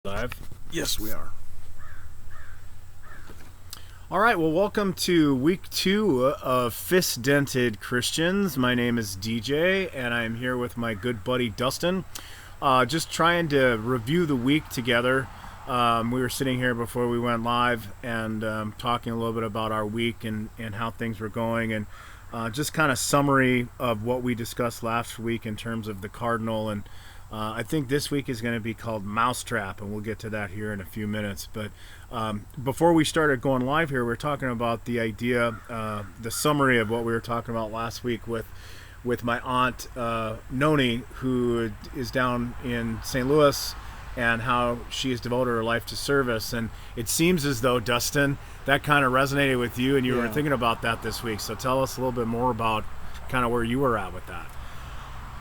Live? Yes, we are. All right, well, welcome to week 2 of Fist Dented Christians. My name is DJ, and I'm here with my good buddy Dustin. Just trying to review the week together. We were sitting here before we went live and talking a little bit about our week and how things were going, and just kind of summary of what we discussed last week in terms of the Cardinal. And I think this week is going to be called Mousetrap, and we'll get to that here in a few minutes. But before we started going live here, we were talking about the idea, the summary of what we were talking about last week with my aunt Noni, who is down in St. Louis, and how she has devoted her life to service. And it seems as though, Dustin, that kind of resonated with you, and you were thinking about that this week. So tell us a little bit more about kind of where you were at with that.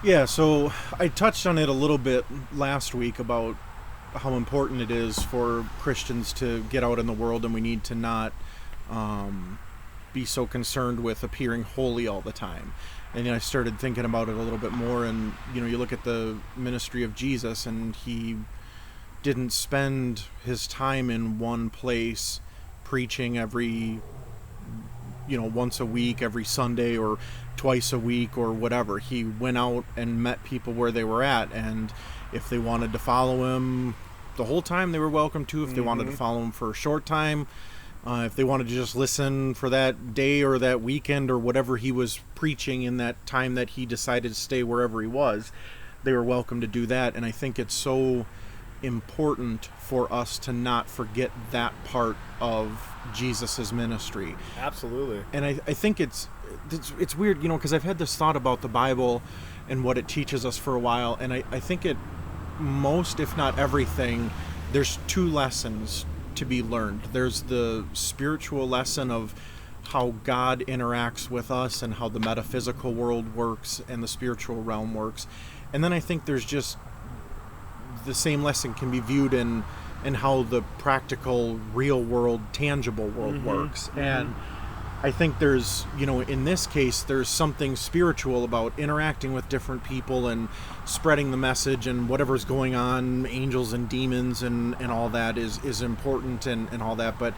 Yeah, so I touched on it a little bit last week about how important it is for Christians to get out in the world, and we need to not be so concerned with appearing holy all the time. And I started thinking about it a little bit more, and you look at the ministry of Jesus, and he didn't spend his time in one place preaching every once a week, every Sunday, or twice a week, or whatever. He went out and met people where they were at, and if they wanted to follow him the whole time, they were welcome to. If they wanted to follow him for a short time, if they wanted to just listen for that day or that weekend or whatever he was preaching in that time that he decided to stay wherever he was, they were welcome to do that. And I think it's so important for us to not forget that part of Jesus's ministry. Absolutely. And I think it's weird, because I've had this thought about the Bible and what it teaches us for a while, and I think most, if not everything, there's two lessons to be learned. There's the spiritual lesson of how God interacts with us and how the metaphysical world works and the spiritual realm works. And then I think there's just the same lesson can be viewed in how the practical, real world, tangible world works. And I think there's, in this case, there's something spiritual about interacting with different people and spreading the message, and whatever's going on, angels and demons and all that is important and all that. But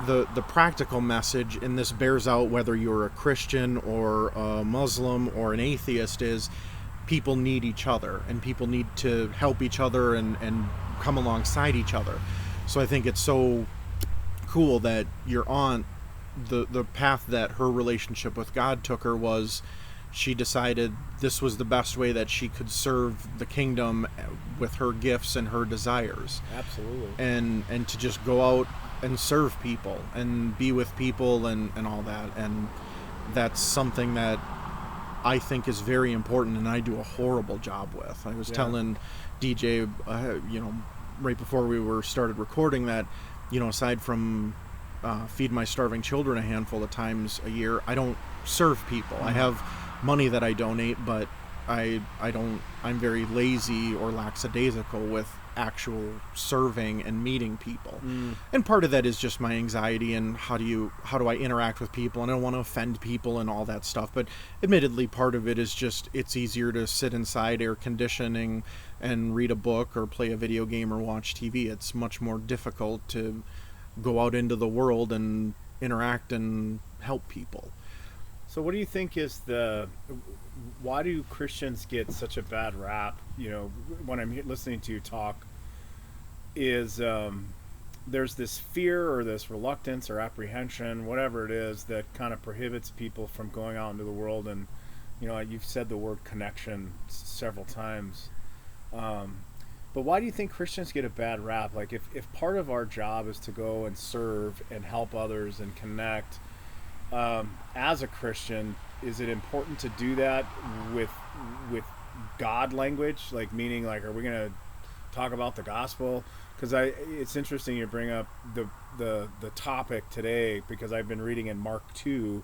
the practical message, and this bears out whether you're a Christian or a Muslim or an atheist, is people need each other, and people need to help each other and come alongside each other. So I think it's so cool that your aunt, the path that her relationship with God took her was, she decided this was the best way that she could serve the kingdom with her gifts and her desires. Absolutely. And to just go out and serve people and be with people and all that. And that's something that I think is very important, and I do a horrible job with. I was telling DJ, right before we started recording that, aside from feed my starving children a handful of times a year, I don't serve people. I have money that I donate, but I'm very lazy or lackadaisical with actual serving and meeting people. And part of that is just my anxiety and how do I interact with people, and I don't want to offend people and all that stuff. But admittedly, part of it is just, it's easier to sit inside air conditioning and read a book or play a video game or watch TV. It's much more difficult to go out into the world and interact and help people. So what do you think is why do Christians get such a bad rap? When I'm listening to you talk, is there's this fear or this reluctance or apprehension, whatever it is, that kind of prohibits people from going out into the world. And you've said the word connection several times. But why do you think Christians get a bad rap? Like, if part of our job is to go and serve and help others and connect, as a Christian, is it important to do that with God language? Like, meaning, like, are we going to talk about the gospel? Because it's interesting you bring up the topic today, because I've been reading in Mark 2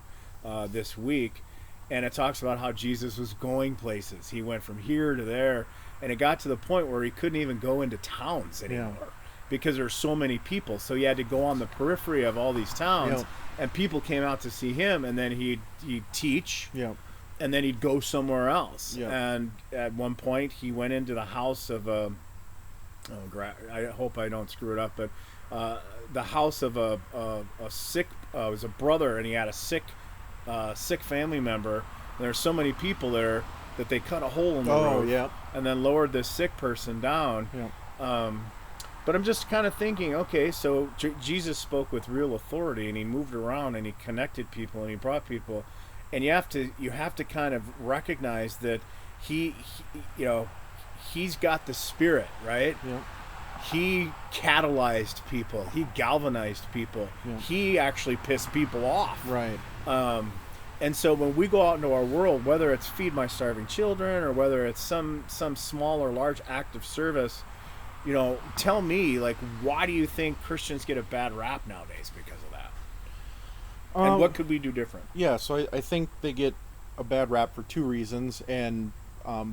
this week, and it talks about how Jesus was going places. He went from here to there, and it got to the point where he couldn't even go into towns anymore because there's so many people. So he had to go on the periphery of all these towns, and people came out to see him, and then he'd teach, and then he'd go somewhere else. And at one point, he went into the house of I hope I don't screw it up, but the house of a sick, it was a brother, and he had a sick family member. And there's so many people there that they cut a hole in the roof, yeah. and then lowered this sick person down. Yeah. But I'm just kind of thinking, okay, so Jesus spoke with real authority, and he moved around, and he connected people, and he brought people, and you have to kind of recognize that he he's got the Spirit, right? Yeah. He catalyzed people. He galvanized people. Yeah. He actually pissed people off. Right. And so when we go out into our world, whether it's feed my starving children or whether it's some small or large act of service, tell me, like, why do you think Christians get a bad rap nowadays because of that? And what could we do different? Yeah, so I think they get a bad rap for two reasons. And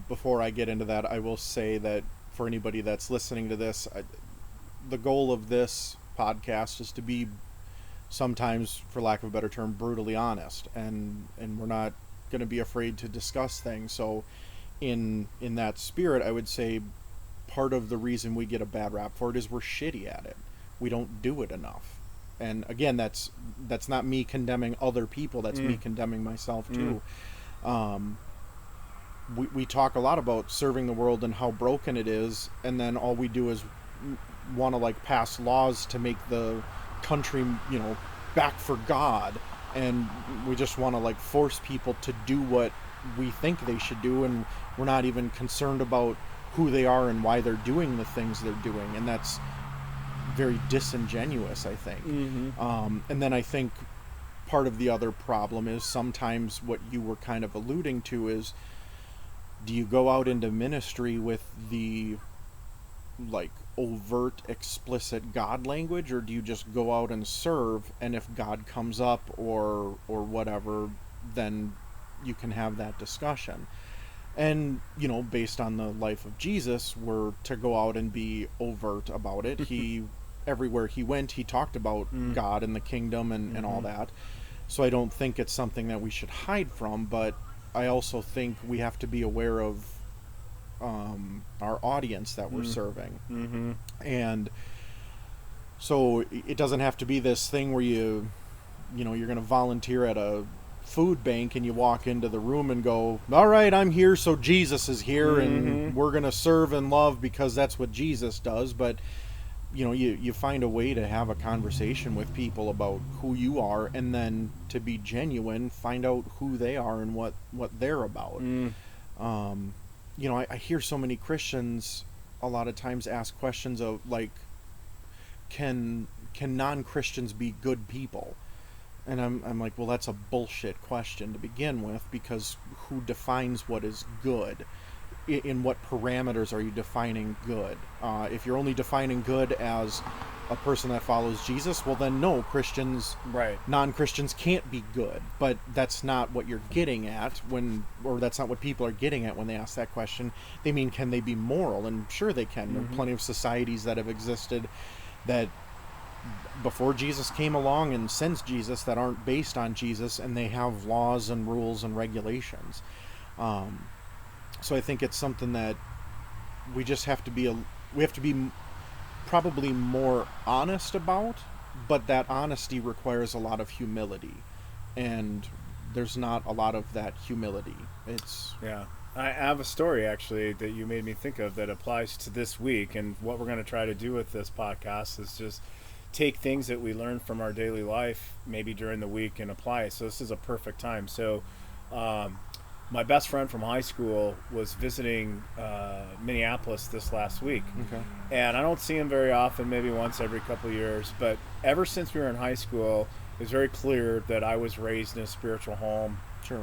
before I get into that, I will say that for anybody that's listening to this, the goal of this podcast is to be, sometimes, for lack of a better term, brutally honest, and we're not going to be afraid to discuss things. So in that spirit, I would say part of the reason we get a bad rap for it is we're shitty at it. We don't do it enough. And again, that's not me condemning other people, that's me condemning myself too. We talk a lot about serving the world and how broken it is, and then all we do is want to, like, pass laws to make the country, back for God, and we just want to, like, force people to do what we think they should do, and we're not even concerned about who they are and why they're doing the things they're doing, and that's very disingenuous, I think. And then I think part of the other problem is sometimes what you were kind of alluding to is, do you go out into ministry with the, like, overt, explicit God language, or do you just go out and serve, and if God comes up or whatever, then you can have that discussion? And, based on the life of Jesus, we're to go out and be overt about it. He, everywhere he went, he talked about God and the kingdom and all that. So I don't think it's something that we should hide from, but I also think we have to be aware of our audience that we're serving. And so it doesn't have to be this thing where you're going to volunteer at a food bank and you walk into the room and go, all right, I'm here, so Jesus is here, and we're going to serve and love because that's what Jesus does. But you find a way to have a conversation with people about who you are, and then to be genuine, find out who they are and what they're about. I hear so many Christians a lot of times ask questions of, like, can non-Christians be good people? And I'm like, well, that's a bullshit question to begin with, because who defines what is good? In what parameters are you defining good? If you're only defining good as a person that follows Jesus, well then no, non-Christians can't be good. But that's not what you're getting at that's not what people are getting at when they ask that question. They mean, can they be moral? And sure they can. There are plenty of societies that have existed that before Jesus came along and since Jesus that aren't based on Jesus, and they have laws and rules and regulations. So I think it's something that we just have to be probably more honest about, but that honesty requires a lot of humility, and there's not a lot of that humility. I have a story actually that you made me think of that applies to this week, and what we're going to try to do with this podcast is just take things that we learn from our daily life maybe during the week and apply it. So this is a perfect time. So my best friend from high school was visiting Minneapolis this last week. Okay. And I don't see him very often, maybe once every couple of years, but ever since we were in high school, it was very clear that I was raised in a spiritual home. Sure.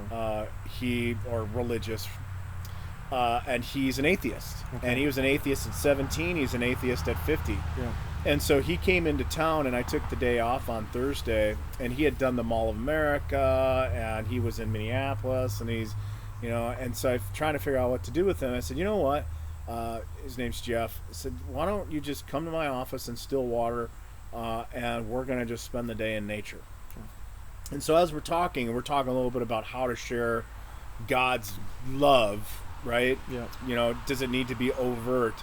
Or religious, and he's an atheist. Okay. And he was an atheist at 17, he's an atheist at 50. Yeah. And so he came into town, and I took the day off on Thursday, and he had done the Mall of America, and he was in Minneapolis, and he's, and so I'm trying to figure out what to do with him. I said, you know what? His name's Jeff. I said, why don't you just come to my office in Stillwater, and we're going to just spend the day in nature. Sure. And so as we're talking a little bit about how to share God's love, right? Yeah. Does it need to be overt?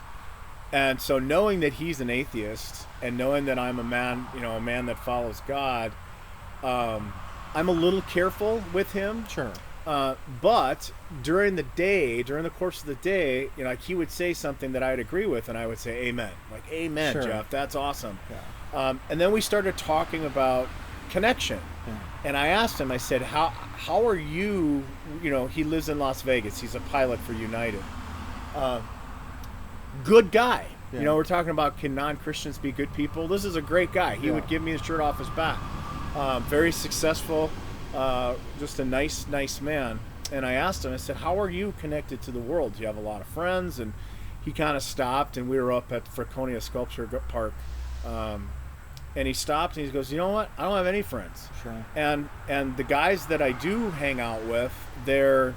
And so knowing that he's an atheist and knowing that I'm a man, a man that follows God, I'm a little careful with him. Sure. But during the course of the day, like he would say something that I'd agree with, and I would say, "Amen." Like, "Amen, Sure. Jeff. That's awesome." Yeah. And then we started talking about connection. Yeah. And I asked him, I said, how are you, he lives in Las Vegas. He's a pilot for United. Good guy. Yeah. We're talking about, can non-Christians be good people? This is a great guy. He would give me the shirt off his back. Very successful, just a nice man. And I asked him, I said, how are you connected to the world? Do you have a lot of friends? And he kind of stopped, and we were up at Franconia Sculpture Park. And he stopped and he goes, "You know what? I don't have any friends." Sure. And the guys that I do hang out with, they're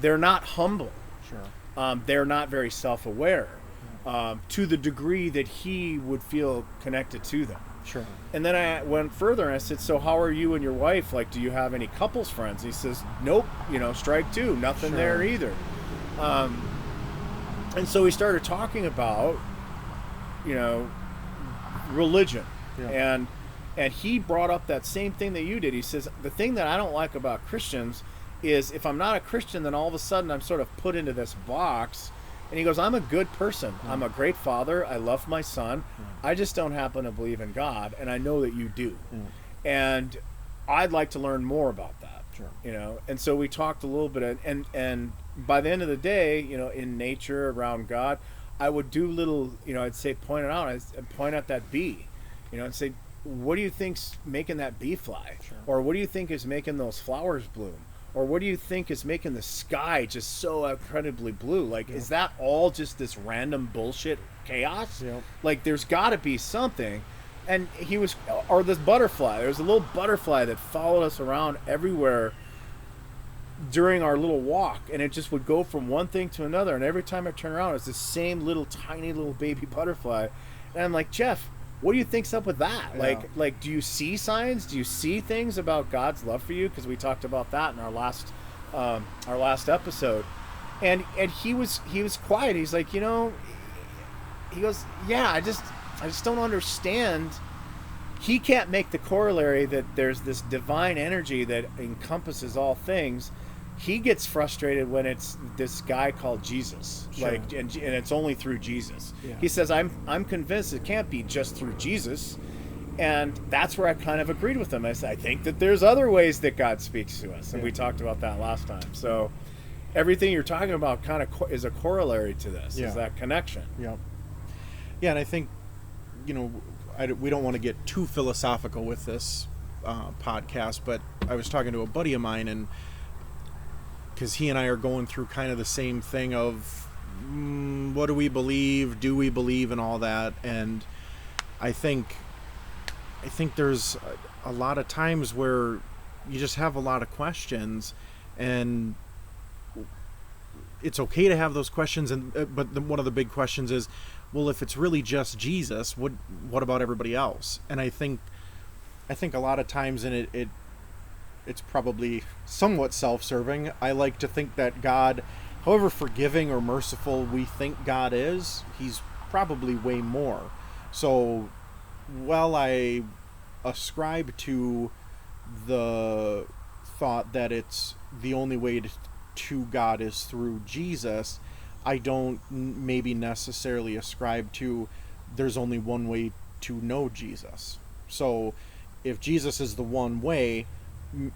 not humble. Sure. They're not very self-aware to the degree that he would feel connected to them. Sure. And then I went further and I said, "So how are you and your wife? Like, do you have any couples friends?" And he says, "Nope. Strike two. Nothing Sure. there either." And so we started talking about, religion. Yeah. And he brought up that same thing that you did. He says, the thing that I don't like about Christians is if I'm not a Christian, then all of a sudden I'm sort of put into this box. And he goes, "I'm a good person. I'm a great father. I love my son. I just don't happen to believe in God, and I know that you do. And I'd like to learn more about that." Sure. And so we talked a little bit, and by the end of the day, in nature, around God, I would do little, I'd say, point it out. I'd point at that bee, and say, "What do you think's making that bee fly?" Sure. Or what do you think is making those flowers bloom? Or what do you think is making the sky just so incredibly blue? Like, is that all just this random bullshit chaos? Yep. Like, there's got to be something. And or this butterfly. There was a little butterfly that followed us around everywhere during our little walk, and it just would go from one thing to another. And every time I turn around, it's the same little tiny little baby butterfly. And I'm like, "Jeff, what do you think's up with that?" Yeah. Like, do you see signs? Do you see things about God's love for you? Because we talked about that in our last episode. And he was quiet. He's like, he goes, "Yeah, I just don't understand." He can't make the corollary that there's this divine energy that encompasses all things. He gets frustrated when it's this guy called Jesus, Sure. and it's only through Jesus. Yeah. He says, I'm convinced it can't be just through Jesus," and that's where I kind of agreed with him. I said, "I think that there's other ways that God speaks to us," and we talked about that last time. So everything you're talking about kind of is a corollary to this, is that connection. Yep. Yeah, and I think, we don't want to get too philosophical with this podcast, but I was talking to a buddy of mine, and because he and I are going through kind of the same thing of what do we believe, and all that. And I think there's a lot of times where you just have a lot of questions, and it's okay to have those questions. But one of the big questions is, well, if it's really just Jesus, what about everybody else? And I think a lot of times, and it's probably somewhat self-serving, I like to think that God, however forgiving or merciful we think God is, he's probably way more. So while I ascribe to the thought that it's the only way to God is through Jesus, I don't maybe necessarily ascribe to there's only one way to know Jesus. So if Jesus is the one way,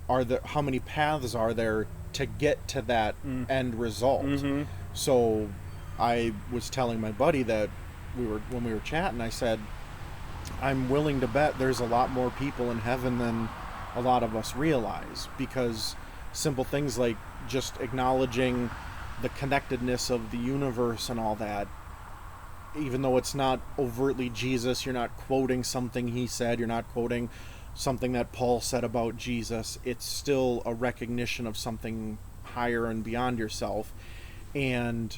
how many paths are there to get to that end result? Mm-hmm. So I was telling my buddy that when we were chatting, I said, I'm willing to bet there's a lot more people in heaven than a lot of us realize, because simple things like just acknowledging the connectedness of the universe and all that, even though it's not overtly Jesus, you're not quoting something he said, you're not quoting something that Paul said about Jesus, it's still a recognition of something higher and beyond yourself. And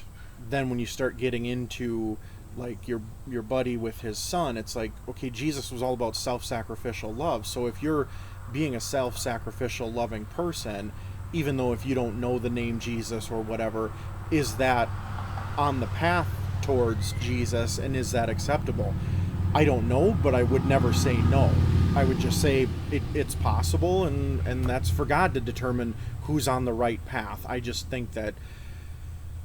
then when you start getting into like your buddy with his son, it's like, okay, Jesus was all about self-sacrificial love. So if you're being a self-sacrificial loving person, even though if you don't know the name Jesus or whatever, is that on the path towards Jesus, and is that acceptable? I don't know, but I would never say no. I would just say it's possible, and that's for God to determine who's on the right path. I just think that,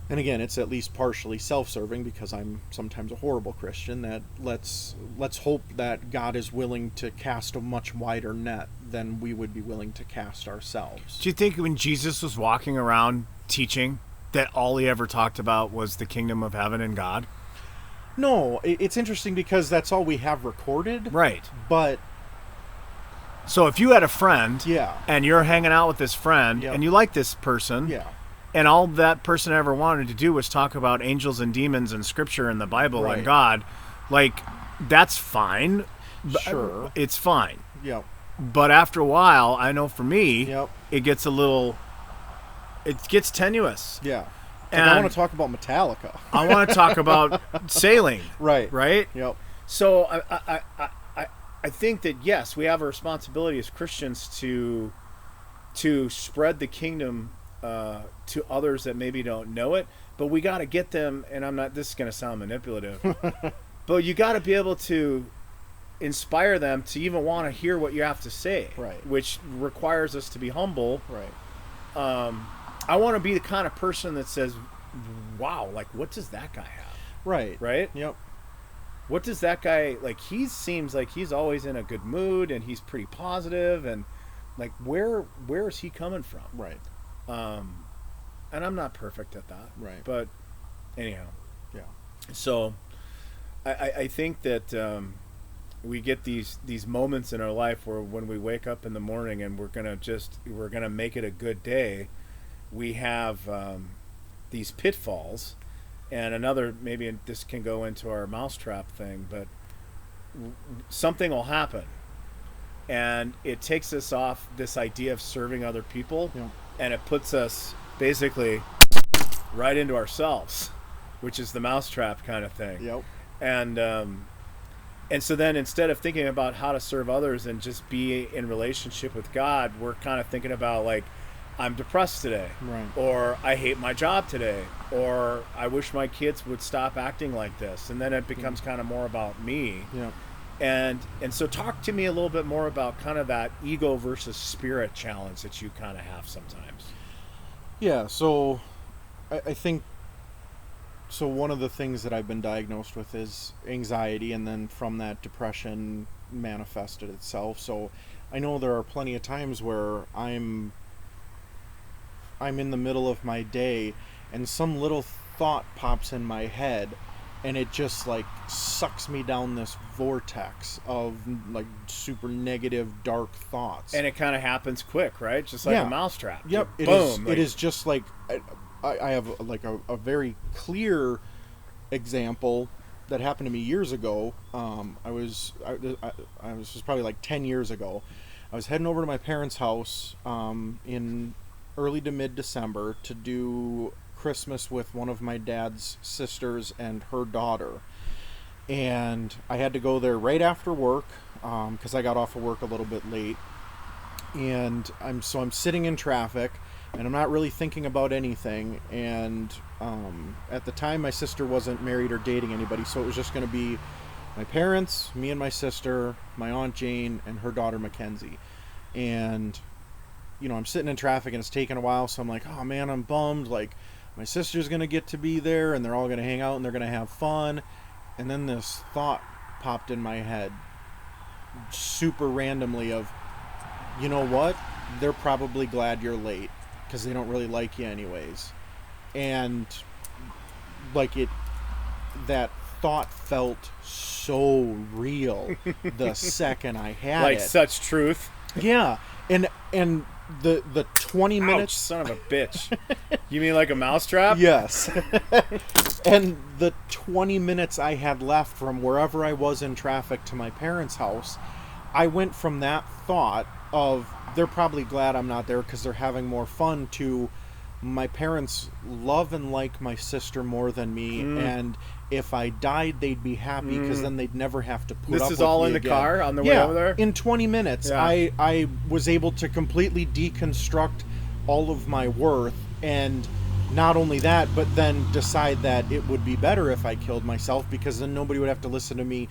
and again, it's at least partially self-serving because I'm sometimes a horrible Christian, that let's hope that God is willing to cast a much wider net than we would be willing to cast ourselves. Do you think when Jesus was walking around teaching that all he ever talked about was the kingdom of heaven and God? No, it's interesting because that's all we have recorded. Right. But so if you had a friend, yeah, and you're hanging out with this friend, yep, and you like this person, yeah, and all that person ever wanted to do was talk about angels and demons and scripture and the Bible, right, and God, like, that's fine. Sure. It's fine. Yep. But after a while, I know for me, yep, it gets tenuous. Yeah. And I want to talk about Metallica. I want to talk about sailing. Right. Right? Yep. So I think that, yes, we have a responsibility as Christians to spread the kingdom to others that maybe don't know it, but we got to get them, and this is going to sound manipulative, but you got to be able to inspire them to even want to hear what you have to say, right, which requires us to be humble. Right. I want to be the kind of person that says, wow, like, what does that guy have? Right. Right? Yep. What does that guy, like, he seems like he's always in a good mood, and he's pretty positive, and, like, where is he coming from? Right. And I'm not perfect at that. Right. But anyhow. Yeah. So I think that we get these moments in our life where when we wake up in the morning and we're gonna make it a good day, we have these pitfalls. And another, maybe this can go into our mousetrap thing, but something will happen, and it takes us off this idea of serving other people, yeah, and it puts us basically right into ourselves, which is the mousetrap kind of thing. Yep. And so then instead of thinking about how to serve others and just be in relationship with God, we're kind of thinking about, like, I'm depressed today, right, or I hate my job today, or I wish my kids would stop acting like this, and then it becomes kind of more about me. yeah. And so talk to me a little bit more about kind of that ego versus spirit challenge that you kind of have sometimes. Yeah, so I think, so one of the things that I've been diagnosed with is anxiety, and then from that, depression manifested itself. So I know there are plenty of times where I'm in the middle of my day and some little thought pops in my head, and it just, like, sucks me down this vortex of, like, super negative, dark thoughts. And it kind of happens quick, right? Just like a mousetrap. Yep. Boom. It is just like, I have, like, a very clear example that happened to me years ago. This was probably like 10 years ago. I was heading over to my parents' house in early to mid-December to do Christmas with one of my dad's sisters and her daughter. And I had to go there right after work because I got off of work a little bit late. And I'm sitting in traffic, and I'm not really thinking about anything. And at the time, my sister wasn't married or dating anybody, so it was just going to be my parents, me and my sister, my Aunt Jane, and her daughter Mackenzie. And, you know, I'm sitting in traffic, and it's taking a while, so I'm like, oh man, I'm bummed. Like, my sister's going to get to be there, and they're all going to hang out, and they're going to have fun. And then this thought popped in my head, super randomly, of, you know what? They're probably glad you're late, because they don't really like you anyways. And, like, that thought felt so real the second I had like it. Like such truth. Yeah. And the 20 minutes... Ouch, son of a bitch. You mean like a mousetrap? Yes. And the 20 minutes I had left from wherever I was in traffic to my parents' house, I went from that thought of, they're probably glad I'm not there because they're having more fun, to my parents love and like my sister more than me, and if I died, they'd be happy because then they'd never have to put up with me. This is all in the car on the way over there? In 20 minutes, yeah. I was able to completely deconstruct all of my worth and not only that, but then decide that it would be better if I killed myself, because then nobody would have to listen to me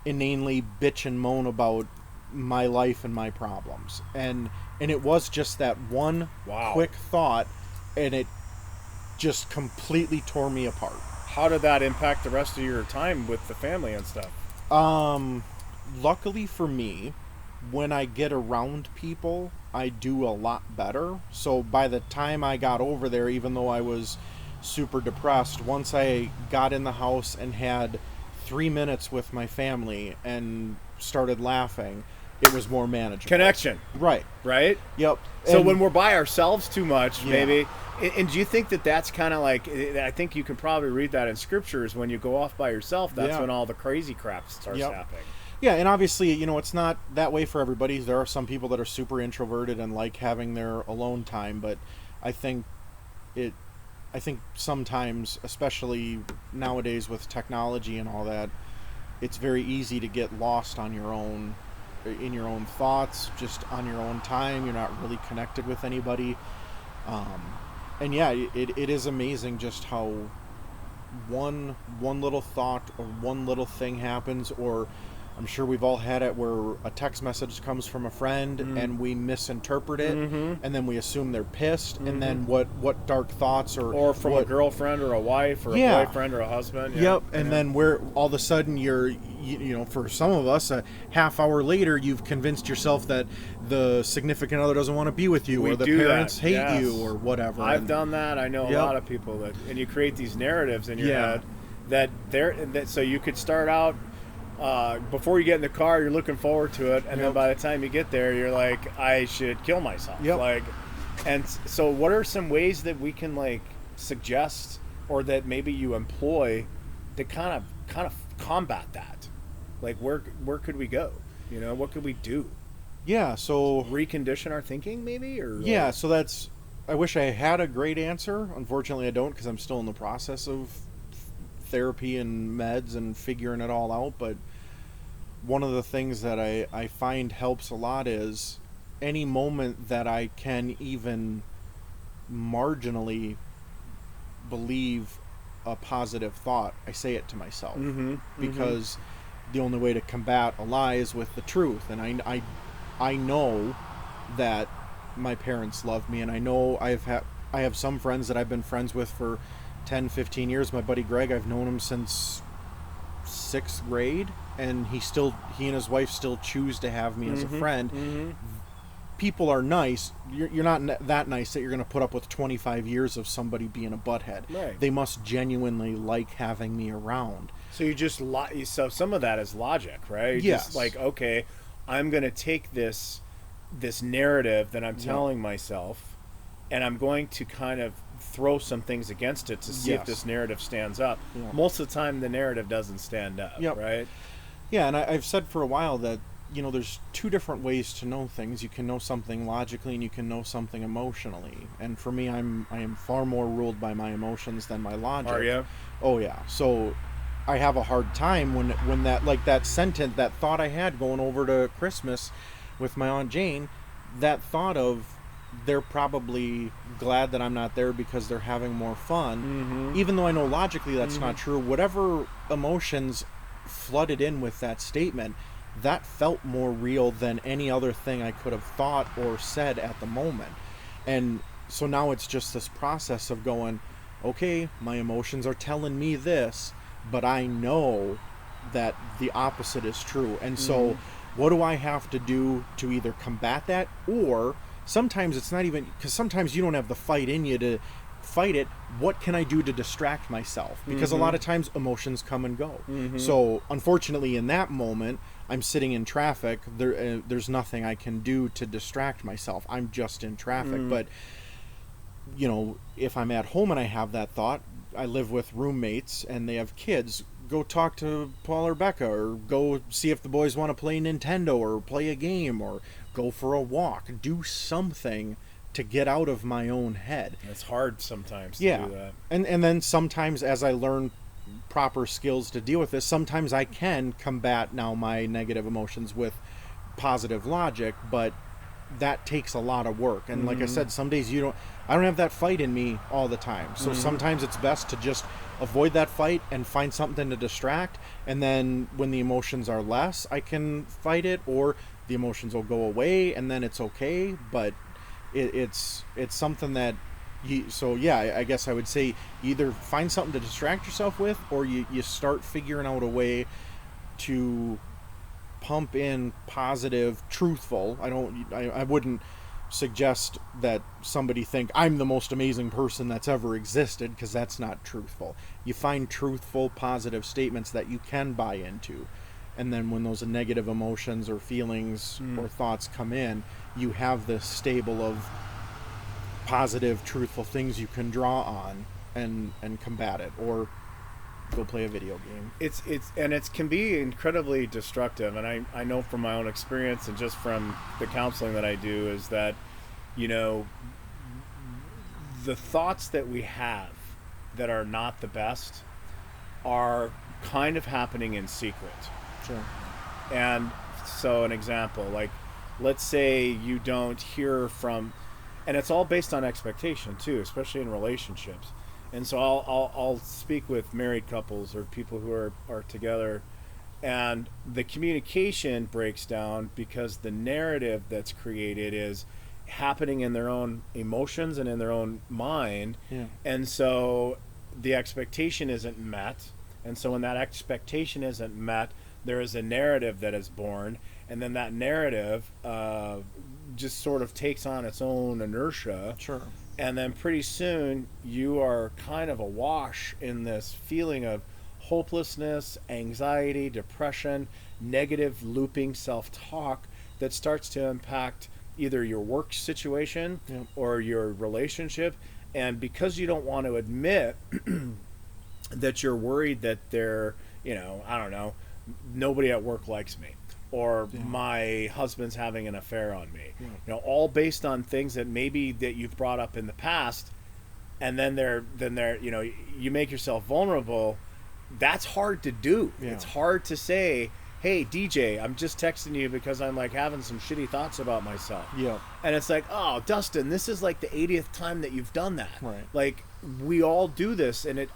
inanely bitch and moan about my life and my problems. And it was just that one quick thought, and it just completely tore me apart. How did that impact the rest of your time with the family and stuff? Luckily for me, when I get around people, I do a lot better. So by the time I got over there, even though I was super depressed, once I got in the house and had 3 minutes with my family and started laughing, it was more manageable. Connection. Right. Yep. So when we're by ourselves too much, Yeah. maybe. And do you think that that's kind of like, I think you can probably read that in scriptures, when you go off by yourself, that's Yeah. when all the crazy crap starts Yep. happening. Yeah, and obviously, it's not that way for everybody. There are some people that are super introverted and like having their alone time, but I think sometimes, especially nowadays with technology and all that, it's very easy to get lost on your own, in your own thoughts, just on your own time. You're not really connected with anybody. And yeah, it is amazing just how one little thought or one little thing happens, or I'm sure we've all had it where a text message comes from a friend and we misinterpret it, and then we assume they're pissed, and then what dark thoughts Or from a girlfriend or a wife or a boyfriend or a husband. Yep, and then where all of a sudden for some of us, a half hour later, you've convinced yourself that the significant other doesn't want to be with you, or the parents hate you, or whatever. I've done that. I know a lot of people that, and you create these narratives in your head that so you could start out. Before you get in the car, you're looking forward to it, and then by the time you get there, you're like, I should kill myself. And so what are some ways that we can suggest, or that maybe you employ, to kind of combat that? Where could we go? What could we do? Yeah, so recondition our thinking, maybe, or so that's. I wish I had a great answer. Unfortunately, I don't, because I'm still in the process of therapy and meds and figuring it all out. But one of the things that I find helps a lot is any moment that I can even marginally believe a positive thought, I say it to myself, because the only way to combat a lie is with the truth. And I know that my parents love me, and I know I have some friends that I've been friends with for 10, 15 years. My buddy Greg, I've known him since 6th grade, and he and his wife still choose to have me as a friend. People are nice. You're not that nice that you're going to put up with 25 years of somebody being a butthead. Right. They must genuinely like having me around. So you just so some of that is logic, right? Yes. Just okay, I'm going to take this narrative that I'm telling myself, and I'm going to kind of throw some things against it to see if this narrative stands up. Most of the time, the narrative doesn't stand up, right? Yeah, and I've said for a while that, there's two different ways to know things. You can know something logically, and you can know something emotionally. And for me, I am far more ruled by my emotions than my logic. Are you? Oh, yeah. So I have a hard time when that sentence, that thought I had going over to Christmas with my Aunt Jane, that thought of, they're probably glad that I'm not there because they're having more fun. Even though I know logically that's not true, whatever emotions flooded in with that statement, that felt more real than any other thing I could have thought or said at the moment. And so now it's just this process of going, okay, my emotions are telling me this, but I know that the opposite is true. And so what do I have to do to either combat that, or sometimes it's not even, because sometimes you don't have the fight in you to fight it. What can I do to distract myself? Because a lot of times emotions come and go. So unfortunately, in that moment, I'm sitting in traffic. There's nothing I can do to distract myself. I'm just in traffic. But if I'm at home and I have that thought, I live with roommates and they have kids. Go talk to Paul or Becca, or go see if the boys want to play Nintendo or play a game, or go for a walk. Do something to get out of my own head. It's hard sometimes to do that. And then sometimes, as I learn proper skills to deal with this, sometimes I can combat now my negative emotions with positive logic. But that takes a lot of work. And like I said, some days I don't have that fight in me all the time. So sometimes it's best to just avoid that fight and find something to distract. And then when the emotions are less, I can fight it, or the emotions will go away and then it's okay. But it's something that I guess I would say either find something to distract yourself with, or you start figuring out a way to pump in positive, truthful. I wouldn't suggest that somebody think I'm the most amazing person that's ever existed, because that's not truthful. You find truthful, positive statements that you can buy into, and then when those negative emotions or feelings or thoughts come in, you have this stable of positive, truthful things you can draw on and combat it, or go play a video game. It can be incredibly destructive, and I know from my own experience and just from the counseling that I do is that, you know, the thoughts that we have that are not the best are kind of happening in secret. Sure. And so an example, like, let's say you don't hear from, and it's all based on expectation too, especially in relationships. And so I'll speak with married couples or people who are together, and the communication breaks down because the narrative that's created is happening in their own emotions and in their own mind. Yeah. And so the expectation isn't met. And so when that expectation isn't met, there is a narrative that is born, and then that narrative just sort of takes on its own inertia. Sure. And then pretty soon you are kind of awash in this feeling of hopelessness, anxiety, depression, negative looping self-talk that starts to impact either your work situation or your relationship. And because you don't want to admit that you're worried that they're, I don't know, nobody at work likes me, or my husband's having an affair on me, all based on things that maybe that you've brought up in the past, and then you make yourself vulnerable. That's hard to do. It's hard to say, hey DJ, I'm just texting you because I'm like having some shitty thoughts about myself. And it's like, oh Dustin, this is like the 80th time that you've done that. Right. Like, we all do this, and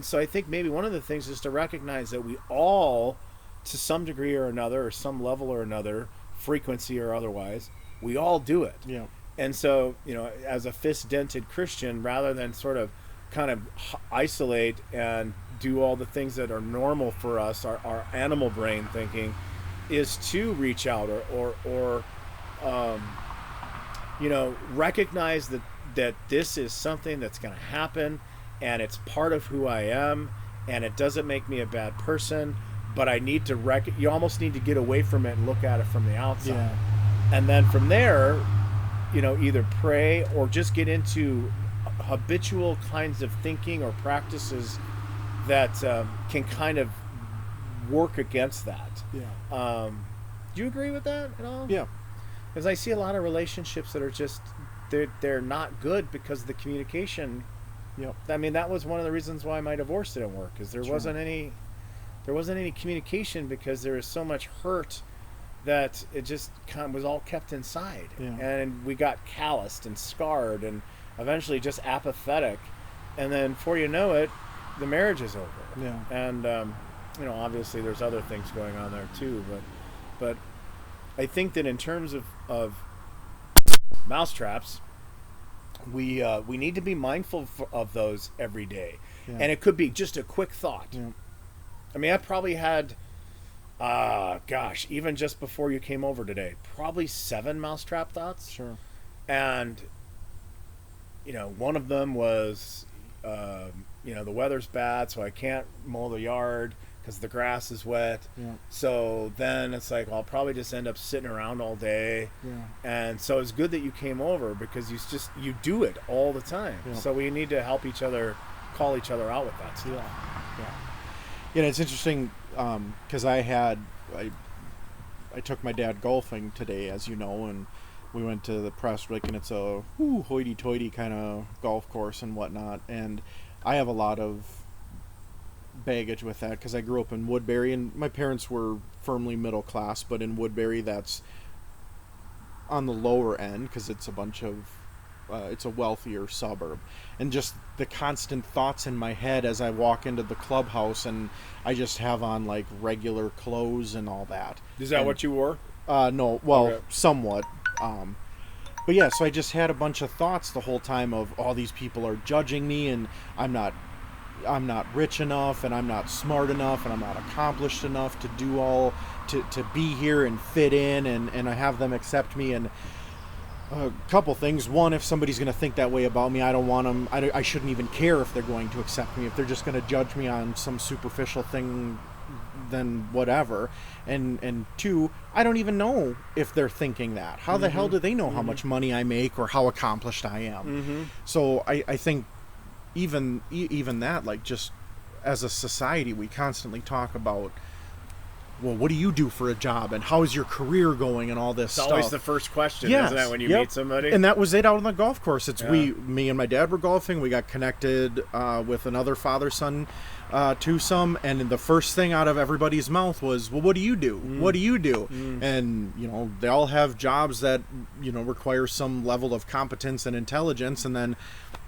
so I think maybe one of the things is to recognize that we all, to some degree or another, or some level or another, frequency or otherwise, we all do it. And so, as a fist-dented Christian, rather than sort of kind of isolate and do all the things that are normal for us, our animal brain thinking, is to reach out or recognize that this is something that's going to happen, and it's part of who I am, and it doesn't make me a bad person. But I need to you almost need to get away from it and look at it from the outside. And then from there, either pray or just get into habitual kinds of thinking or practices that can kind of work against that. Do you agree with that at all? Yeah. Because I see a lot of relationships that are just, they're not good because of the communication. I mean, that was one of the reasons why my divorce didn't work, because there wasn't any communication, because there was so much hurt that it just kind of was all kept inside. And we got calloused and scarred and eventually just apathetic. And then before you know it, the marriage is over. And, obviously there's other things going on there too. But I think that in terms of mousetraps, we need to be mindful of those every day. And it could be just a quick thought. I mean, I probably had, even just before you came over today, probably 7 mousetrap thoughts. Sure. And, one of them was, the weather's bad, so I can't mow the yard because the grass is wet. So then it's like, I'll probably just end up sitting around all day. And so it's good that you came over, because you do it all the time. So we need to help each other, call each other out with that stuff. It's interesting, because I took my dad golfing today, as you know, and we went to the Prestwick, and it's a hoity-toity kind of golf course and whatnot, and I have a lot of baggage with that, because I grew up in Woodbury, and my parents were firmly middle class, but in Woodbury, that's on the lower end because it's a bunch of it's a wealthier suburb, and just the constant thoughts in my head as I walk into the clubhouse, and I just have on like regular clothes and all that. Is that what you wore? No, well, Okay. somewhat. But yeah, so I just had a bunch of thoughts the whole time of all these people are judging me, and I'm not rich enough, and I'm not smart enough, and I'm not accomplished enough to do all to be here and fit in, and I have them accept me. And a couple things. One, if somebody's going to think that way about me, I don't want them. I shouldn't even care if they're going to accept me. If they're just going to judge me on some superficial thing, then whatever. And two, I don't even know if they're thinking that. How the hell do they know how much money I make or how accomplished I am? So I think even that, like, just as a society, we constantly talk about, well, what do you do for a job, and how's your career going, and all this stuff. It's always the first question, Yes, isn't that, when you yep. meet somebody? And that was it out on the golf course. It's Yeah. me and my dad were golfing. We got connected with another father-son twosome, and the first thing out of everybody's mouth was, well, what do you do? What do you do? And, you know, they all have jobs that, you know, require some level of competence and intelligence, and then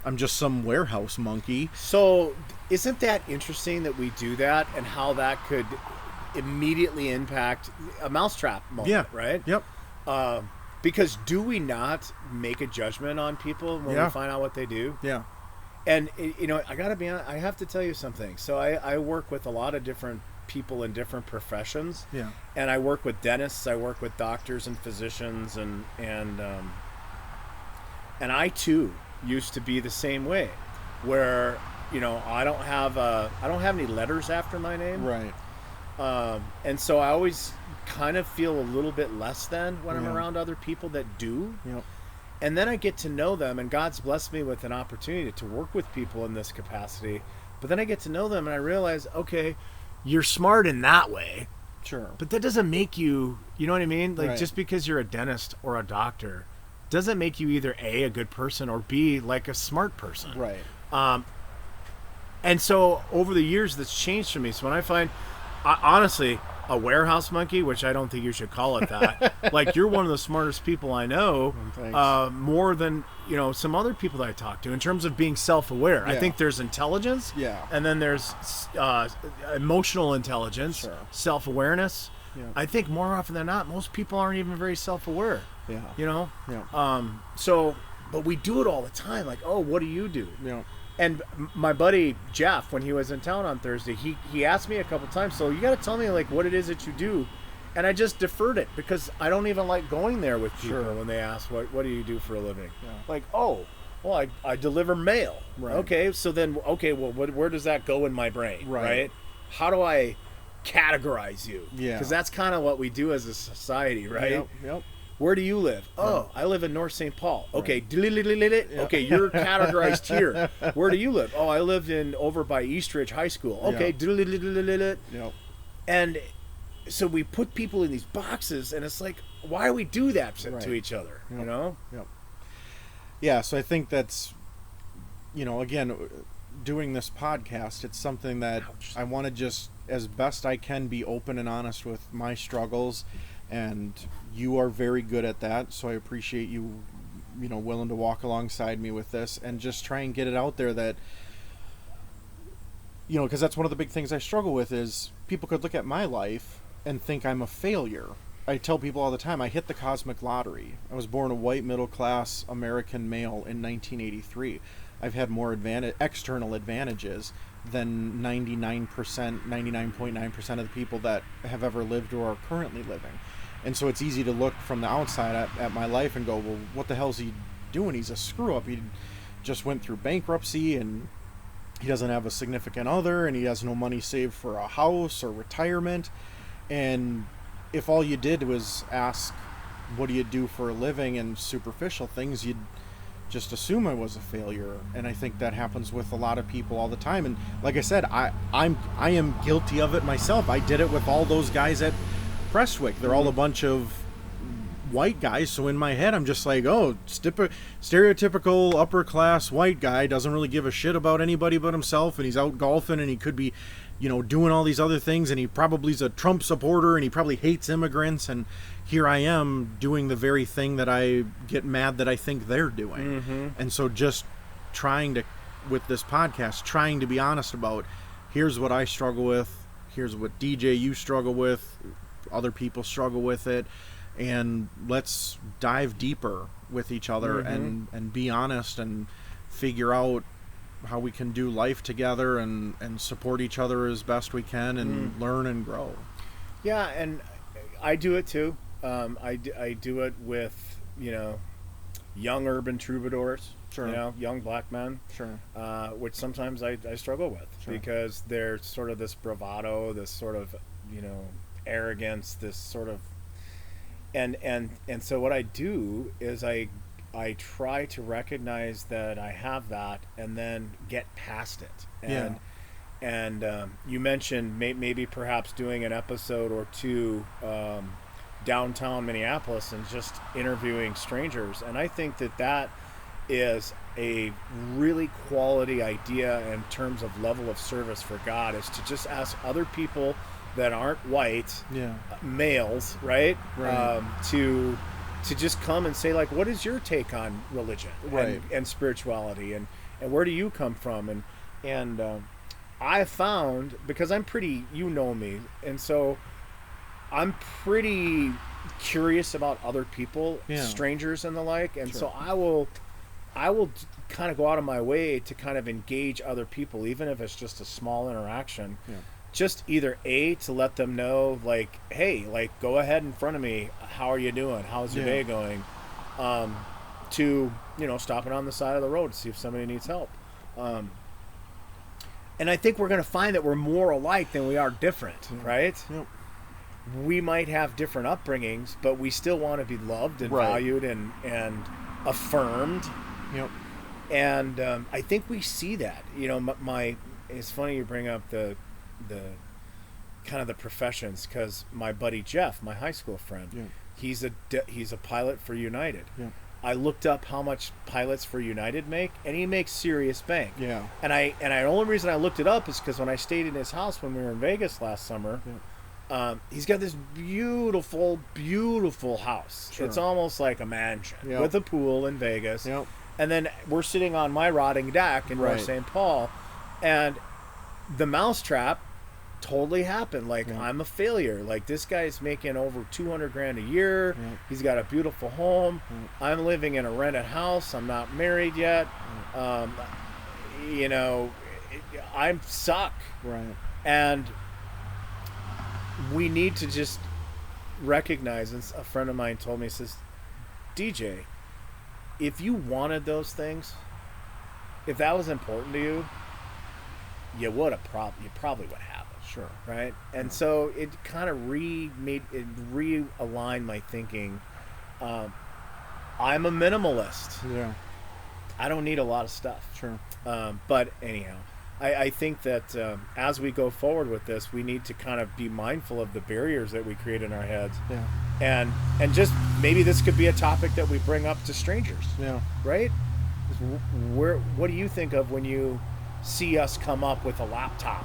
I'm just some warehouse monkey. So, isn't that interesting that we do that, and how that could immediately impact a mousetrap moment, Yeah. right? Yep. Because do we not make a judgment on people when Yeah. we find out what they do? Yeah. And, you know, I gotta be honest, I have to tell you something. So I work with a lot of different people in different professions. Yeah. And I work with dentists, I work with doctors and physicians, and I too used to be the same way, where, you know, I don't have any letters after my name. Right. And so I always kind of feel a little bit less than when I'm Yeah. around other people that do. Yep. And then I get to know them, and God's blessed me with an opportunity to work with people in this capacity. But then I get to know them, and I realize, okay, you're smart in that way, Sure. but that doesn't make you, you know what I mean? Like, Right. just because you're a dentist or a doctor doesn't make you either A, good person, or B, like a smart person. Right. And so over the years, that's changed for me. So when I find, honestly, a warehouse monkey, which I don't think you should call it that, like, you're one of the smartest people I know, Thanks. more than, you know, some other people that I talk to in terms of being self-aware. I Yeah. think there's intelligence, Yeah. and then there's emotional intelligence, Sure. self-awareness. Yeah. I think more often than not, most people aren't even very self-aware. Yeah. You know? Yeah. So, but we do it all the time. Like, oh, what do you do? Yeah. And my buddy Jeff, when he was in town on Thursday, he asked me a couple times, so you got to tell me, like, what it is that you do. And I just deferred it, because I don't even like going there with people Sure. when they ask, what do you do for a living? Yeah. Like, oh, well, I deliver mail. Right. Okay, so then, okay, well, where does that go in my brain? Right. How do I categorize you? Yeah. Because that's kind of what we do as a society, right? Yep. Yep. Where do you live? Oh, I live in North St. Paul. Okay, okay, you're categorized here. Where do you live? Oh, I lived over by Eastridge High School. Okay, Yep. and so we put people in these boxes, and it's like, why do we do that to Right. each other? Yep. You know? Yep. Yeah, so I think that's, you know, again, doing this podcast, it's something that Ouch. I want to just, as best I can, be open and honest with my struggles, and you are very good at that, so I appreciate you, you know, willing to walk alongside me with this, and just try and get it out there that, you know, because that's one of the big things I struggle with, is people could look at my life and think I'm a failure. I tell people all the time, I hit the cosmic lottery. I was born a white middle-class American male in 1983. I've had more external advantages than 99.9% of the people that have ever lived or are currently living. And so it's easy to look from the outside at my life and go, well, what the hell is he doing? He's a screw-up. He just went through bankruptcy, and he doesn't have a significant other, and he has no money saved for a house or retirement. And if all you did was ask, what do you do for a living, and superficial things, you'd just assume I was a failure. And I think that happens with a lot of people all the time. And like I said, I am guilty of it myself. I did it with all those guys at Prestwick. They're all a bunch of white guys, so in my head I'm just like, oh, stereotypical upper class white guy, doesn't really give a shit about anybody but himself, and he's out golfing, and he could be doing all these other things, and he probably is a Trump supporter, and he probably hates immigrants, and here I am doing the very thing that I get mad that I think they're doing. Mm-hmm. And so just trying to, with this podcast, trying to be honest about, here's what I struggle with, here's what DJ you struggle with, other people struggle with it, and let's dive deeper with each other and be honest and figure out how we can do life together and support each other as best we can and learn and grow. Yeah, and I do it too. I do it with, young urban troubadours, Sure. young black men, Sure. which sometimes I struggle with because they're sort of this bravado, this sort of, arrogance, this sort of, and so what I do is I try to recognize that I have that and then get past it. And you mentioned maybe perhaps doing an episode or two downtown Minneapolis and just interviewing strangers. And I think that is a really quality idea in terms of level of service for God, is to just ask other people that aren't white, males, right? To just come and say, like, what is your take on religion and spirituality, and where do you come from? And I found, because I'm pretty, me, and so I'm pretty curious about other people, strangers and the like, and so I will kind of go out of my way to kind of engage other people, even if it's just a small interaction. Just either to let them know, like, hey, like, go ahead in front of me, how are you doing, how's your day going, to stopping on the side of the road to see if somebody needs help, and I think we're going to find that we're more alike than we are different, right? We might have different upbringings, but we still want to be loved and valued and affirmed. And I think we see that. It's funny you bring up the kind of the professions, because my buddy Jeff, my high school friend, he's a pilot for United. I looked up how much pilots for United make, and he makes serious bank. And the only reason I looked it up is because when I stayed in his house when we were in Vegas last summer, he's got this beautiful, beautiful house. It's almost like a mansion with a pool in Vegas. And then we're sitting on my rotting deck in North St. Paul, and the mousetrap totally happened. Like, I'm a failure. Like, this guy's making over $200,000 a year. He's got a beautiful home. I'm living in a rented house. I'm not married yet. I'm suck. And we need to just recognize, and a friend of mine told me, says, DJ, if you wanted those things, if that was important to you, you probably would have it. Right? And so it kind of realigned my thinking. I'm a minimalist. I don't need a lot of stuff. But anyhow, I think that as we go forward with this, we need to kind of be mindful of the barriers that we create in our heads. And just maybe this could be a topic that we bring up to strangers. Right? What do you think of when you see us come up with a laptop?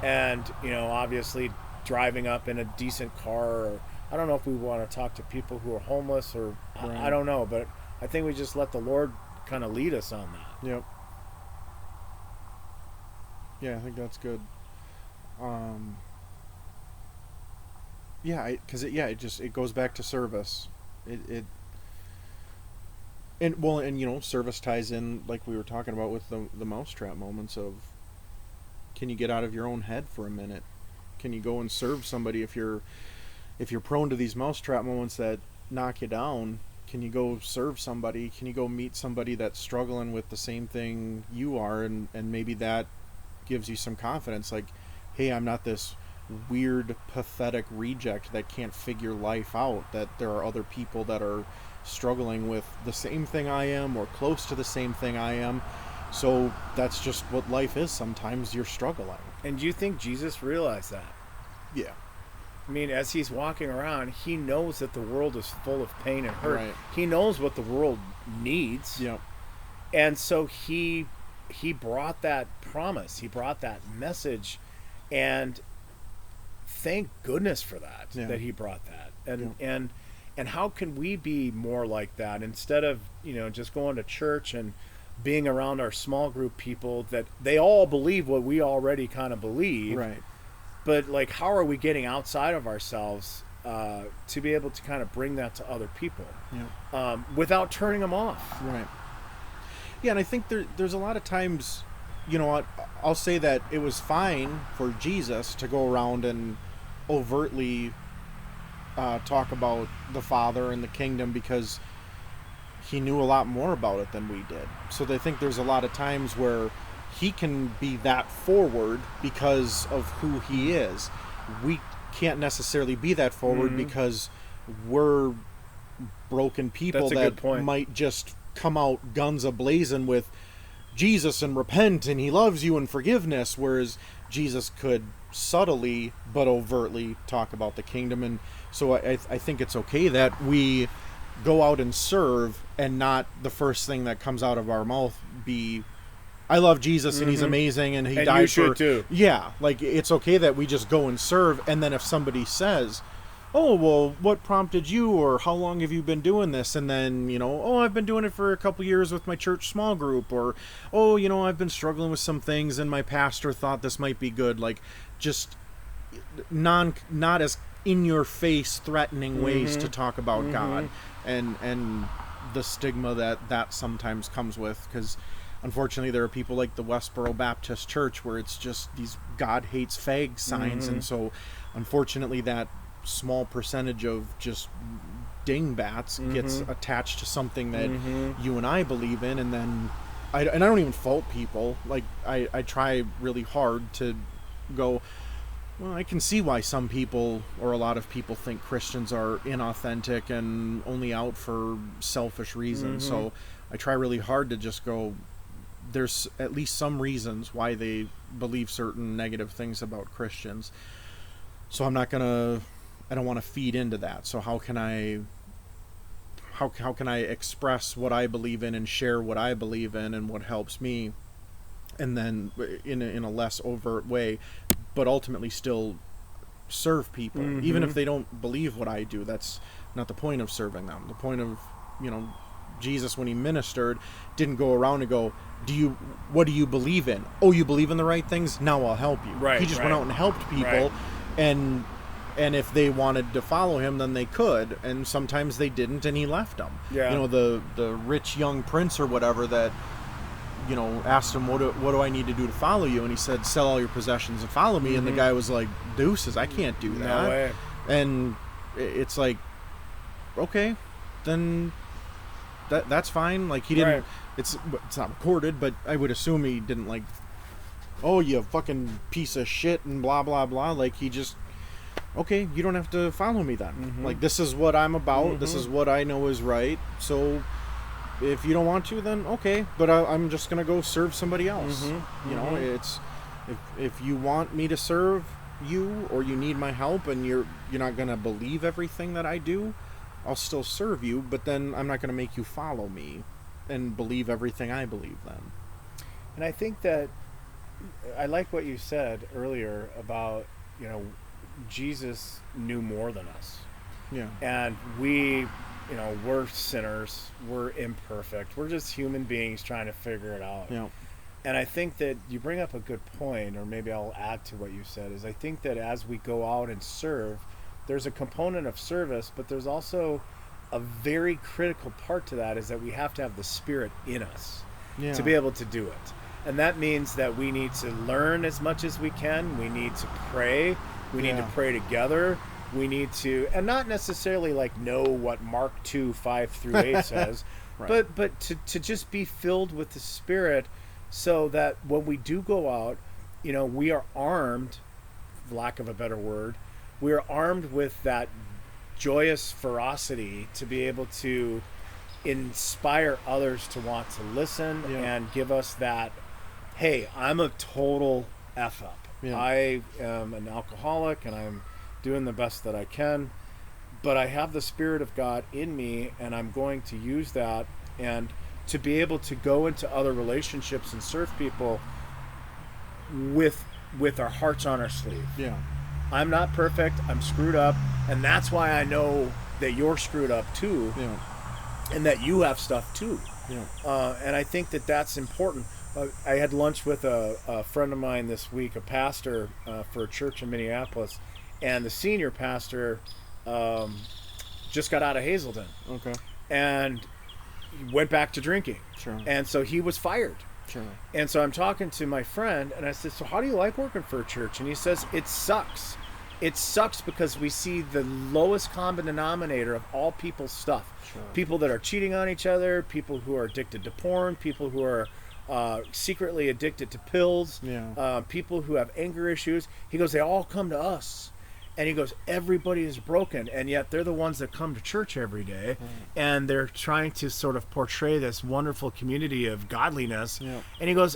And, obviously driving up in a decent car, or I don't know if we want to talk to people who are homeless, or I don't know, but I think we just let the Lord kind of lead us on that. I think that's good. Because it goes back to service. Service ties in, like we were talking about with the mousetrap moments of, can you get out of your own head for a minute? Can you go and serve somebody if you're prone to these mousetrap moments that knock you down? Can you go serve somebody? Can you go meet somebody that's struggling with the same thing you are, and maybe that gives you some confidence, like, hey, I'm not this weird, pathetic reject that can't figure life out, that there are other people that are struggling with the same thing I am, or close to the same thing I am. So that's just what life is. Sometimes you're struggling. And do you think Jesus realized that? I mean, as he's walking around, he knows that the world is full of pain and hurt. He knows what the world needs. And so he brought that promise. He brought that message, And thank goodness for that, Yeah. that he brought that. And Yeah. and how can we be more like that, instead of, just going to church and being around our small group people that they all believe what we already kind of believe. Right. But like, how are we getting outside of ourselves to be able to kind of bring that to other people, Yeah. without turning them off? Right. Yeah, and I think there's a lot of times, I'll say that it was fine for Jesus to go around and overtly talk about the Father and the kingdom, because he knew a lot more about it than we did. So I think there's a lot of times where he can be that forward because of who he is. We can't necessarily be that forward because we're broken people. That's a good point. Might just come out guns a-blazing with Jesus and repent and he loves you and forgiveness, whereas Jesus could subtly but overtly talk about the kingdom. And so I think it's okay that we go out and serve, and not the first thing that comes out of our mouth be, I love Jesus and he's amazing and he And died you should for... too. Yeah, like, it's okay that we just go and serve, and then if somebody says, oh, well, what prompted you, or how long have you been doing this? And then, oh, I've been doing it for a couple years with my church small group, or, oh, I've been struggling with some things and my pastor thought this might be good. Like, just not as in your face threatening ways to talk about God and the stigma that sometimes comes with, because unfortunately there are people like the Westboro Baptist Church where it's just these God hates fag signs, and so unfortunately that small percentage of just dingbats gets attached to something that you and I believe in, and then I don't even fault people. Like, I try really hard to go, well, I can see why some people, or a lot of people, think Christians are inauthentic and only out for selfish reasons. So I try really hard to just go, there's at least some reasons why they believe certain negative things about Christians. So I don't want to feed into that. So how can I express what I believe in and share what I believe in and what helps me, and then in a less overt way, but ultimately still serve people, even if they don't believe what I do. That's not the point of serving them. The point of, Jesus, when he ministered, didn't go around and go, what do you believe in? Oh, you believe in the right things? Now I'll help you. Right, he just went out and helped people, and if they wanted to follow him, then they could, and sometimes they didn't, and he left them. Yeah. The rich young prince or whatever that, asked him, what do I need to do to follow you? And he said, sell all your possessions and follow me. And the guy was like, deuces, I can't do that. No way. And it's like, okay, then that's fine. Like, he didn't, Right. it's not recorded, but I would assume he didn't, like, oh, you fucking piece of shit and blah, blah, blah. Like, he just, okay, you don't have to follow me then. Like, this is what I'm about. This is what I know is right. So if you don't want to, then okay, but I'm just gonna go serve somebody else. It's, if you want me to serve you, or you need my help, and you're not gonna believe everything that I do, I'll still serve you, but then I'm not gonna make you follow me and believe everything I believe then. And I think that I like what you said earlier about, Jesus knew more than us. Yeah. And we, we're sinners, we're imperfect, we're just human beings trying to figure it out. Yeah. And I think that you bring up a good point, or maybe I'll add to what you said, is I think that as we go out and serve, there's a component of service, but there's also a very critical part to that, is that we have to have the Spirit in us to be able to do it. And that means that we need to learn as much as we can. We need to pray. We need to pray together. We need to, and not necessarily like know what Mark 2:5-8 says, Right. but to just be filled with the Spirit, so that when we do go out, we are armed, for lack of a better word, we are armed with that joyous ferocity to be able to inspire others to want to listen and give us that, hey, I'm a total F up. Yeah. I am an alcoholic and I'm doing the best that I can, but I have the Spirit of God in me, and I'm going to use that, and to be able to go into other relationships and serve people with with our hearts on our sleeve. Yeah. I'm not perfect. I'm screwed up, and that's why I know that you're screwed up too, Yeah. and that you have stuff too. Yeah. And I think that that's important. I had lunch with a friend of mine this week, a pastor for a church in Minneapolis, and the senior pastor just got out of Hazelden. Okay. And went back to drinking. Sure. And so he was fired. Sure. And so I'm talking to my friend, and I said, so how do you like working for a church? And he says, it sucks. It sucks because we see the lowest common denominator of all people's stuff. Sure. People that are cheating on each other, people who are addicted to porn, people who are secretly addicted to pills, people who have anger issues. He goes, they all come to us. And he goes, everybody is broken, and yet they're the ones that come to church every day, and they're trying to sort of portray this wonderful community of godliness. Yeah. And he goes,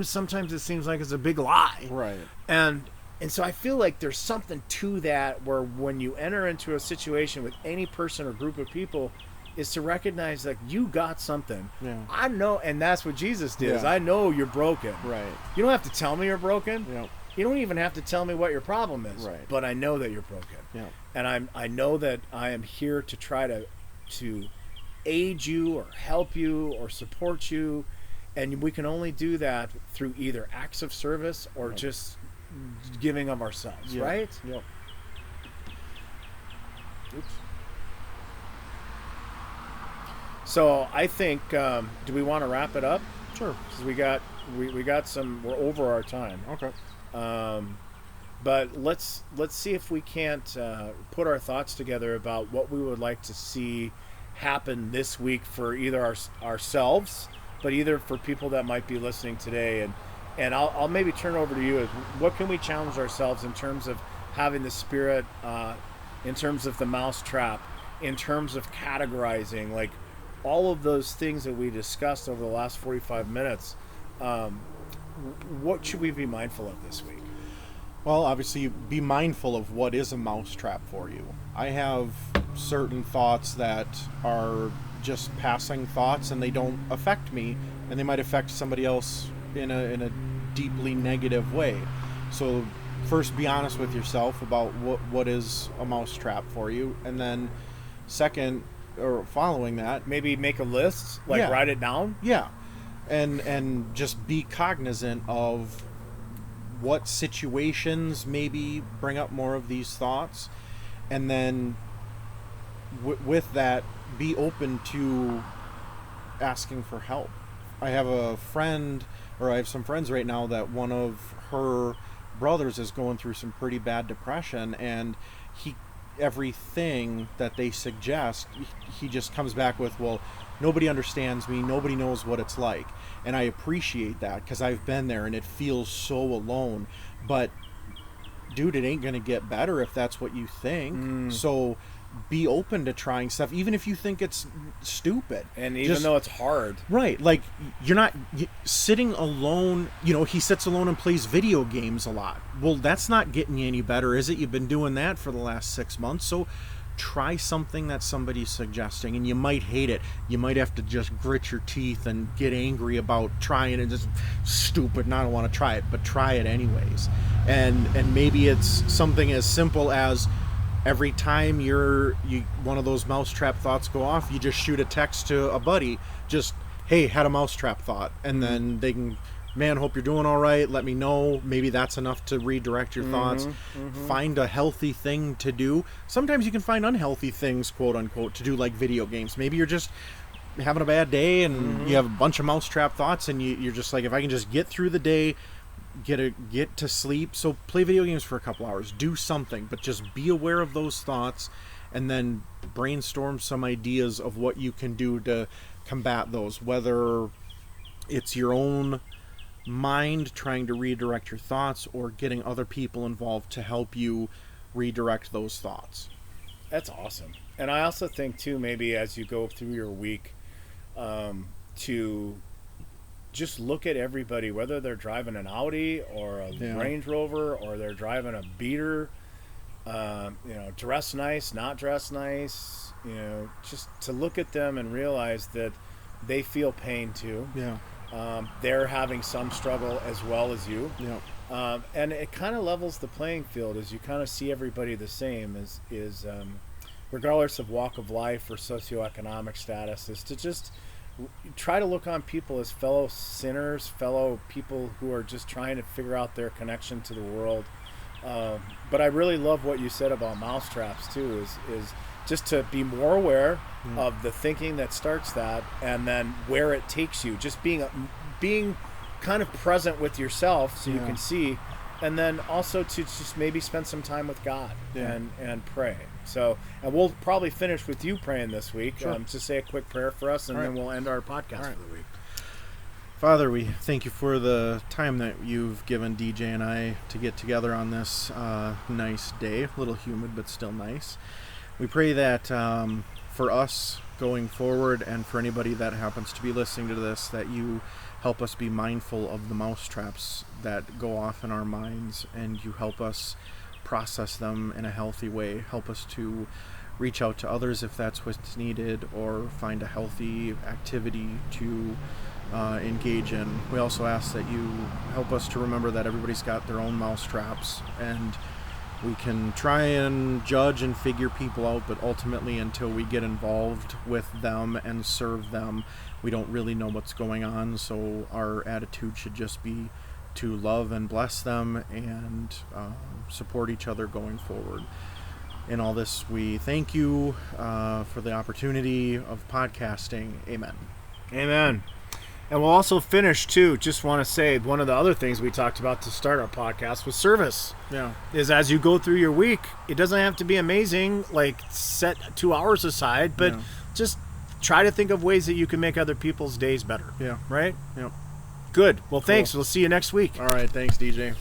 sometimes it seems like it's a big lie. Right. And so I feel like there's something to that, where when you enter into a situation with any person or group of people, is to recognize that you got something. Yeah. I know, and that's what Jesus did. Is Yeah. I know you're broken. Right. You don't have to tell me you're broken. Yeah. You don't even have to tell me what your problem is. Right. But I know that you're broken. Yeah. And I know that I am here to try to aid you or help you or support you, and we can only do that through either acts of service or just giving of ourselves. Yeah. Right? Yep. Oops. So I think, do we want to wrap it up? Sure. Because we got some. We're over our time. Okay. But let's see if we can't put our thoughts together about what we would like to see happen this week for either ourselves, but either for people that might be listening today. And I'll maybe turn over to you. What can we challenge ourselves in terms of having the Spirit, in terms of the mousetrap, in terms of categorizing, like all of those things that we discussed over the last 45 minutes. What should we be mindful of this week? Well, obviously, be mindful of what is a mousetrap for you. I have certain thoughts that are just passing thoughts, and they don't affect me, and they might affect somebody else in a deeply negative way. So, first, be honest with yourself about what is a mousetrap for you, and then, second, or following that, Maybe make a list, like Yeah. write it down. yeah, and just be cognizant of what situations maybe bring up more of these thoughts, and then with that, be open to asking for help. I have some friends right now that one of her brothers is going through some pretty bad depression, and everything that they suggest, he just comes back with, well, nobody understands me, nobody knows what it's like. And I appreciate that, because I've been there and it feels so alone. But dude, it ain't gonna get better if that's what you think. So be open to trying stuff, even if you think it's stupid. And even though it's hard. Right, like sitting alone, he sits alone and plays video games a lot. Well, that's not getting you any better, is it? You've been doing that for the last 6 months. So try something that somebody's suggesting, and you might hate it. You might have to just grit your teeth and get angry about trying it. Just stupid, and I don't want to try it, but try it anyways. And maybe it's something as simple as, every time one of those mousetrap thoughts go off, you just shoot a text to a buddy, just, hey, had a mousetrap thought, and then they can, man, hope you're doing all right, let me know. Maybe that's enough to redirect your thoughts. Find a healthy thing to do. Sometimes you can find unhealthy things, quote unquote, to do, like video games. Maybe you're just having a bad day and you have a bunch of mousetrap thoughts, and you're just like, if I can just get through the day, get to sleep, so play video games for a couple hours, do something, but just be aware of those thoughts, and then brainstorm some ideas of what you can do to combat those, whether it's your own mind trying to redirect your thoughts or getting other people involved to help you redirect those thoughts. That's awesome. And I also think too, maybe as you go through your week, to just look at everybody, whether they're driving an Audi or a Range Rover, or they're driving a beater, dressed nice, not dressed nice, just to look at them and realize that they feel pain too. Yeah. They're having some struggle as well as you. Yeah. And it kind of levels the playing field as you kind of see everybody the same regardless of walk of life or socioeconomic status, is to just try to look on people as fellow sinners, fellow people who are just trying to figure out their connection to the world. But I really love what you said about mousetraps too, is just to be more aware of the thinking that starts that, and then where it takes you, just being kind of present with yourself so you can see, and then also to just maybe spend some time with God and pray. So, and we'll probably finish with you praying this week. Sure. Just say a quick prayer for us, and then we'll end our podcast for the week. Father, we thank you for the time that you've given DJ and I to get together on this nice day. A little humid, but still nice. We pray that for us going forward, and for anybody that happens to be listening to this, that you help us be mindful of the mousetraps that go off in our minds, and you help us process them in a healthy way. Help us to reach out to others if that's what's needed, or find a healthy activity to engage in. We also ask that you help us to remember that everybody's got their own mousetraps, and we can try and judge and figure people out, but ultimately until we get involved with them and serve them, we don't really know what's going on. So our attitude should just be to love and bless them and support each other going forward. In all this, we thank you for the opportunity of podcasting. Amen. Amen. And we'll also finish, too, just want to say one of the other things we talked about to start our podcast was service. Yeah. Is as you go through your week, it doesn't have to be amazing, like set 2 hours aside, but just try to think of ways that you can make other people's days better. Yeah. Right? Yeah. Good. Well, thanks. Cool. We'll see you next week. All right. Thanks, DJ.